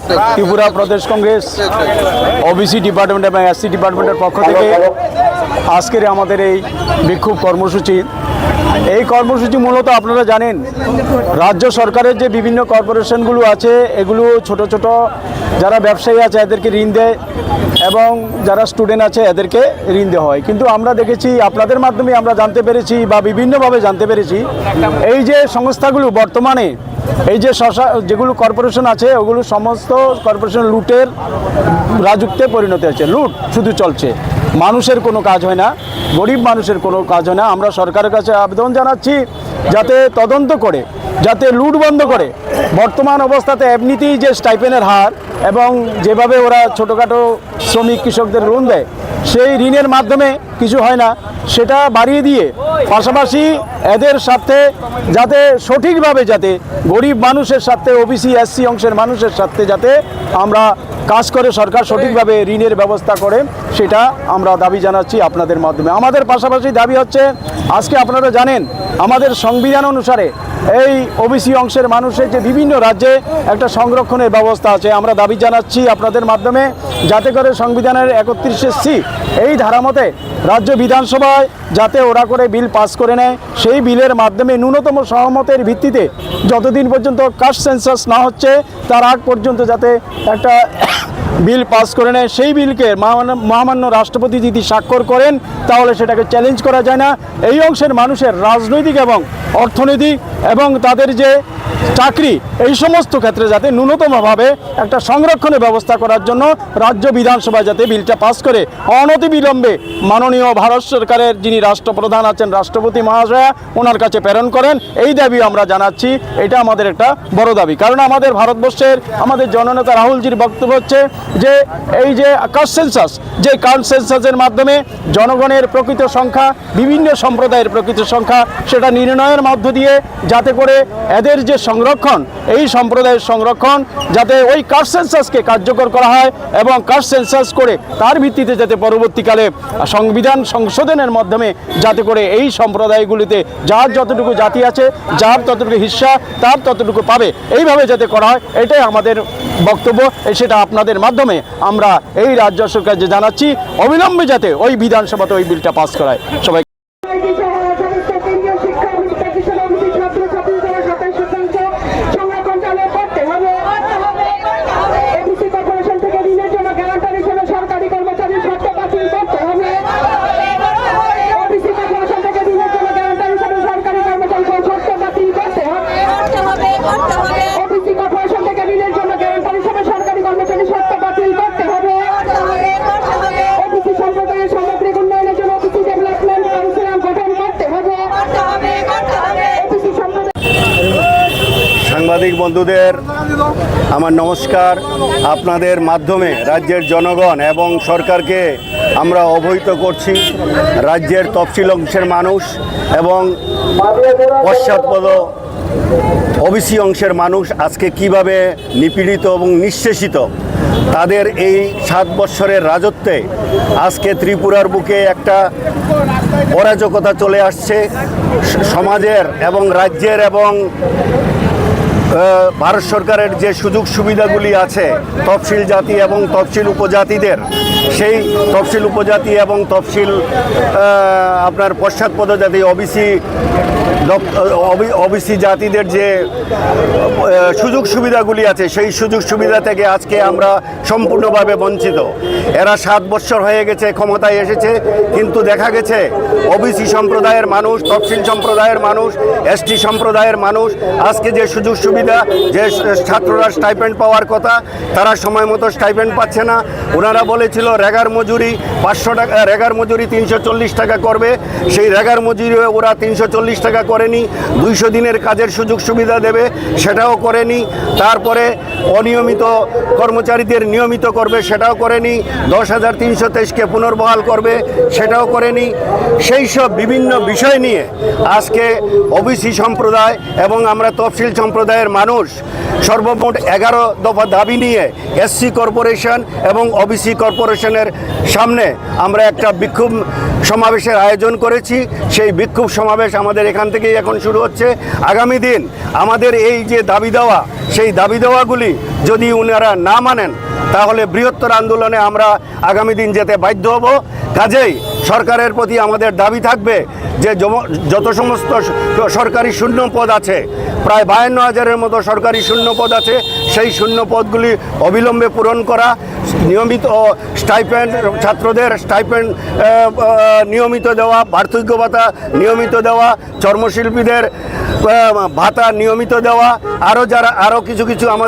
ত্রিপুরা প্রদেশ Congress OBC department এবং SC ডিপার্টমেন্টের পক্ষ থেকে আজকের আমাদের এই বিক্ষোভ কর্মসূচি। এই কর্মসূচি মূলত আপনারা জানেন, রাজ্য সরকারের যে বিভিন্ন কর্পোরেশনগুলো আছে, এগুলো ছোট ছোট যারা ব্যবসায়ী আছে এদেরকে ঋণ দেয় এবং যারা স্টুডেন্ট আছে এদেরকে ঋণ দেওয়া হয়। কিন্তু আমরা দেখেছি, আপনাদের মাধ্যমে আমরা জানতে পেরেছি বা বিভিন্নভাবে জানতে পেরেছি, এই যে সংস্থাগুলো বর্তমানে এই যে যেগুলো কর্পোরেশন আছে ওগুলো সমস্ত কর্পোরেশন লুটের রাজত্বে পরিণত হয়েছে। লুট শুধু চলছে, মানুষের কোনো কাজ হয় না, গরিব মানুষের কোনো কাজ হয় না। আমরা সরকারের কাছে আবেদন জানাচ্ছি যাতে তদন্ত করে, যাতে লুট বন্ধ করে। বর্তমান অবস্থাতে এমনিতেই যে স্টাইপেনের হার এবং যেভাবে ওরা ছোটোখাটো শ্রমিক কৃষকদের ঋণ দেয়, সেই ঋণের মাধ্যমে কিছু হয় না, সেটা বাড়িয়ে দিয়ে পাশাপাশি এদের সাথে যাতে সঠিকভাবে যাতে গরিব মানুষের সাথে ওবিসি এসসি অংশের মানুষের সাথে যাতে আমরা কাজ করে সরকার সঠিকভাবে ঋণের ব্যবস্থা করে, সেটা আমরা দাবি জানাচ্ছি আপনাদের মাধ্যমে। আমাদের পাশাপাশি দাবি হচ্ছে, আজকে আপনারা জানেন আমাদের সংবিধান অনুসারে এই ওবিসি অংশের মানুষের যে বিভিন্ন রাজ্যে একটা সংরক্ষণের ব্যবস্থা আছে। আমরা দাবি জানাচ্ছি আপনাদের মাধ্যমে যাতে করে সংবিধানের 31C এই ধারা মতে রাজ্য বিধানসভায় যাতে ওরা করে বিল পাস করে নেয়, সেই বিলের মাধ্যমে ন্যূনতম সহমতের ভিত্তিতে যতদিন পর্যন্ত কাস্ট সেন্সাস না হচ্ছে তার আগ পর্যন্ত যাতে একটা বিল পাস করে নেয়। সেই বিলকে মহামান্য রাষ্ট্রপতি যদি স্বাক্ষর করেন তাহলে সেটাকে চ্যালেঞ্জ করা যায় না। এই অংশের মানুষের রাজনৈতিক এবং অর্থনৈতিক এবং তাদের যে চাকরি, এই সমস্ত ক্ষেত্রে যাতে ন্যূনতমভাবে একটা সংরক্ষণের ব্যবস্থা করার জন্য রাজ্য বিধানসভায় যাতে বিলটা পাস করে অনতিবিলম্বে মাননীয় ভারত সরকারের যিনি রাষ্ট্রপ্রধান আছেন রাষ্ট্রপতি মহাশয়া ওনার কাছে প্রেরণ করেন, এই দাবি আমরা জানাচ্ছি। এটা আমাদের একটা বড় দাবি, কারণ আমাদের ভারতবর্ষের আমাদের জননেতা রাহুলজির বক্তব্য হচ্ছে যে এই যে কাস্ট সেন্সাস, যে কাস্ট সেন্সাসের মাধ্যমে জনগণের প্রকৃত সংখ্যা, বিভিন্ন সম্প্রদায়ের প্রকৃত সংখ্যা, সেটা নির্ণয়ের মধ্য দিয়ে যাতে করে এদের যে সংরক্ষণ, এই সম্প্রদায়ের সংরক্ষণ যাতে ওই কাস্ট সেন্সাসকে কার্যকর করা হয় এবং কাস্ট সেন্সাস করে তার ভিত্তিতে যাতে পরবর্তীকালে সংবিধান সংশোধনের মাধ্যমে যাতে করে এই সম্প্রদায়গুলিতে যার যতটুকু জাতি আছে, যার ততটুকু হিস্সা তার ততটুকু পাবে, এইভাবে যাতে করা হয়, এটাই আমাদের বক্তব্য। সেটা আপনাদের মাধ্যমে আমরা এই রাজ্য সরকারকে জানাচ্ছি অবিলম্বে যাতে ওই বিধানসভাতে ওই বিলটা পাস করায়। সবাই সাংবাদিক বন্ধুদের আমার নমস্কার। আপনাদের মাধ্যমে রাজ্যের জনগণ এবং সরকারকে আমরা অবহিত করছি, রাজ্যের তফসিল অংশের মানুষ এবং পশ্চাৎপদ ওবিসি অংশের মানুষ আজকে কিভাবে নিপীড়িত এবং নিঃশেষিত। তাদের এই 7 বৎসরের রাজত্বে আজকে ত্রিপুরার বুকে একটা অরাজকতা চলে আসছে। সমাজের এবং রাজ্যের এবং ভারত সরকারের যে সুযোগ সুবিধাগুলি আছে তফসিল জাতি এবং তফসিল উপজাতিদের, সেই তফসিল উপজাতি এবং তফসিল আপনার পশ্চাৎপদ জাতি ওবিসি জাতিদের যে সুযোগ সুবিধাগুলি আছে, সেই সুযোগ সুবিধা থেকে আজকে আমরা সম্পূর্ণভাবে বঞ্চিত। এরা 7 বৎসর হয়ে গেছে ক্ষমতায় এসেছে, কিন্তু দেখা গেছে ওবিসি সম্প্রদায়ের মানুষ, তফসিল সম্প্রদায়ের মানুষ, এসটি সম্প্রদায়ের মানুষ আজকে যে সুযোগ সুবিধা, যে ছাত্ররা স্টাইপেন্ড পাওয়ার কথা, তারা সময় মতো স্টাইপেন্ড পাচ্ছে না। ওনারা বলেছিল রেগার মজুরি 500 টাকা, রেগার মজুরি 340 টাকা করবে, সেই রেগার মজুরি ওরা 340 টাকা করেনি। 200 দিনের কাজের সুযোগ সুবিধা দেবে, সেটাও করেনি। তারপরে অনিয়মিত কর্মচারীদের নিয়মিত করবে, সেটাও করেনি। 10,323কে পুনর্বহাল করবে, সেটাও করেনি। সেই সব বিভিন্ন বিষয় নিয়ে আজকে ওবিসি সম্প্রদায় এবং আমরা তফসিল সম্প্রদায়ের মানুষ সর্বমোট 11 দফা দাবি নিয়ে এসসি কর্পোরেশন এবং ওবিসি কর্পোরেশনের সামনে আমরা একটা বিক্ষোভ সমাবেশের আয়োজন করেছি। সেই বিক্ষোভ সমাবেশ আমাদের এখান থেকেই এখন শুরু হচ্ছে। আগামী দিন আমাদের এই যে দাবি দেওয়া, সেই দাবি দেওয়াগুলি যদি ওনারা না মানেন তাহলে বৃহত্তর আন্দোলনে আমরা আগামী দিন যেতে বাধ্য হব। কাজেই সরকারের প্রতি আমাদের দাবি থাকবে যে যত সমস্ত সরকারি শূন্য পদ আছে, প্রায় 52,000-এর মতো সরকারি শূন্য পদ আছে, সেই শূন্য পদগুলি অবিলম্বে পূরণ করা, নিয়মিত স্টাইপেন্ড, ছাত্রদের স্টাইপেন্ড নিয়মিত দেওয়া, বার্ধক্য ভাতা নিয়মিত দেওয়া, চর্মশিল্পীদের ভাতা নিয়মিত দেওয়া, আরও কিছু আমাদের